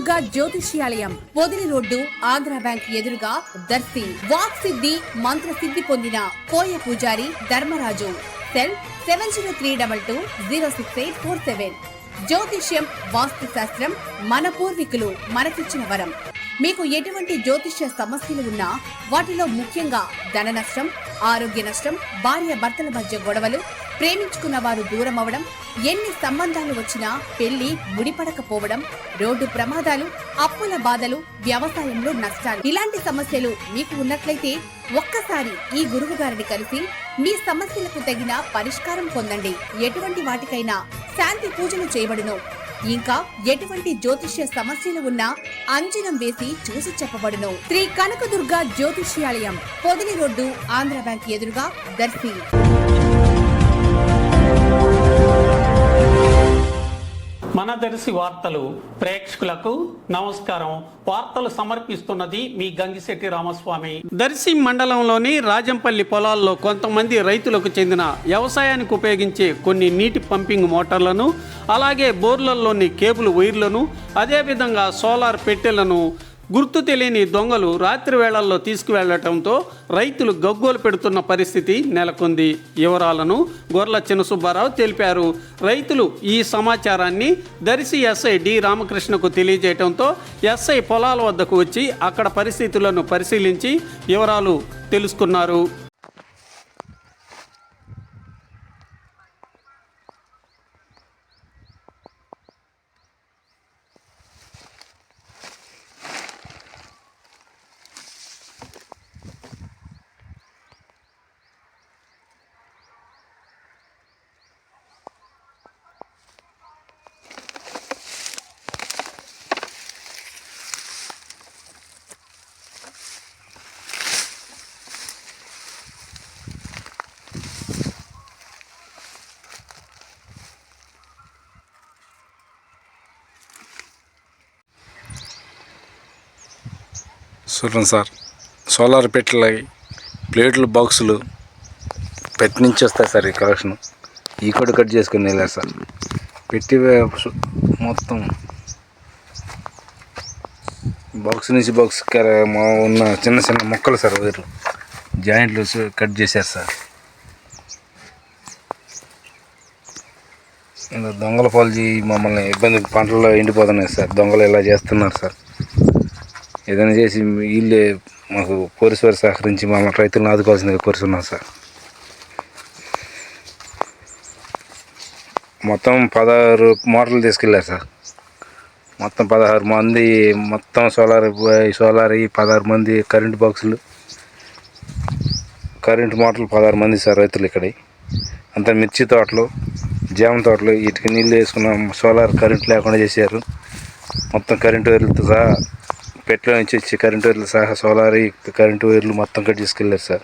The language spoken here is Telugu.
కనకదుర్గ జ్యోతిష్యాలయం, పొదిలి రోడ్డు, ఆంధ్ర బ్యాంక్ ఎదురుగా, దర్శి. వాక్ సిద్ధి, మంత్ర సిద్ధి పొందిన కోయ పూజారి ధర్మరాజు. సెల్ 7032206847. జ్యోతిష్యం, వాస్తు శాస్త్రం మన పూర్వీకులు మనకిచ్చిన వరం. మీకు ఎటువంటి జ్యోతిష్య సమస్యలు ఉన్నా, వాటిలో ముఖ్యంగా ధన నష్టం, ఆరోగ్య నష్టం, భార్య భర్తల మధ్య గొడవలు, ప్రేమించుకున్న వారు దూరం అవడం, ఎన్ని సంబంధాలు వచ్చినా పెళ్లి ముడిపడకపోవడం, రోడ్డు ప్రమాదాలు, అప్పుల బాధలు, వ్యవసాయంలో నష్టాలు, ఇలాంటి సమస్యలు మీకు ఉన్నట్లయితే ఒక్కసారి ఈ గురువు గారిని కలిసి మీ సమస్యలకు తగిన పరిష్కారం పొందండి. ఎటువంటి వాటికైనా శాంతి పూజలు చేయబడును. ఇంకా ఎటువంటి జ్యోతిష్య సమస్యలు ఉన్నా అంజనం వేసి చూసి చెప్పబడును. శ్రీ కనకదుర్గ జ్యోతిష్యాలయం, పొదిలి రోడ్డు, ఆంధ్ర బ్యాంక్ ఎదురుగా, దర్శి. మన దర్శి వార్తలు ప్రేక్షకులకు నమస్కారం. వార్తలు సమర్పిస్తున్నది మీ గంగిశెట్టి రామస్వామి. దర్శి మండలంలోని రాజంపల్లి పొలాల్లో కొంతమంది రైతులకు చెందిన వ్యవసాయానికి ఉపయోగించే కొన్ని నీటి పంపింగ్ మోటార్లను, అలాగే బోర్లలోని కేబుల్ వైర్లను, అదేవిధంగా సోలార్ పెట్టెలను గుర్తు తెలియని దొంగలు రాత్రి వేళల్లో తీసుకువెళ్లటంతో రైతులు గగ్గోలు పెడుతున్న పరిస్థితి నెలకొంది. వివరాలను గొర్ల చిన్నసుబ్బారావు తెలిపారు. రైతులు ఈ సమాచారాన్ని దర్శి ఎస్ఐ డి రామకృష్ణకు తెలియజేయడంతో ఎస్ఐ పొలాల వద్దకు వచ్చి అక్కడ పరిస్థితులను పరిశీలించి వివరాలు తెలుసుకున్నారు. చూడండి సార్, సోలార్ పెట్టెలు, ప్లేట్లు, బాక్సులు పెట్టి నుంచి వస్తాయి సార్. ఈ కలెక్షన్ ఈ కూడా కట్ చేసుకుని వెళ్ళారు సార్. పెట్టి మొత్తం బాక్స్ నుంచి బాక్స్ ఉన్న చిన్న చిన్న మొక్కలు సార్, వైర్లు జాయింట్లు కట్ చేశారు సార్. దొంగల పాలు మమ్మల్ని ఇబ్బంది, పంటల్లో ఎండిపోతున్నాయి సార్. దొంగలు ఇలా చేస్తున్నారు సార్. ఏదైనా చేసి వీళ్ళే మాకు పోలీసు వారు సహకరించి మమ్మల్ని రైతులను ఆదుకోవాల్సిందిగా కోరుతున్నాం సార్. మొత్తం 16 మోటార్లు తీసుకెళ్ళారు సార్. మొత్తం 16 మంది, మొత్తం సోలార్ 16 మంది కరెంటు బాక్సులు, కరెంటు మోటార్లు 16 మంది సార్ రైతులు. ఇక్కడ అంతా మిర్చి తోటలు, జామ తోటలు, వీటికి నీళ్ళు వేసుకున్నాం. సోలార్ కరెంటు లేకుండా చేశారు. మొత్తం కరెంటు వైర్లతో సహా, పెట్లో నుంచి వచ్చి కరెంటు వైర్లు సహా సోలార్ కరెంటు వైర్లు మొత్తం కట్ చేసుకెళ్ళారు సార్.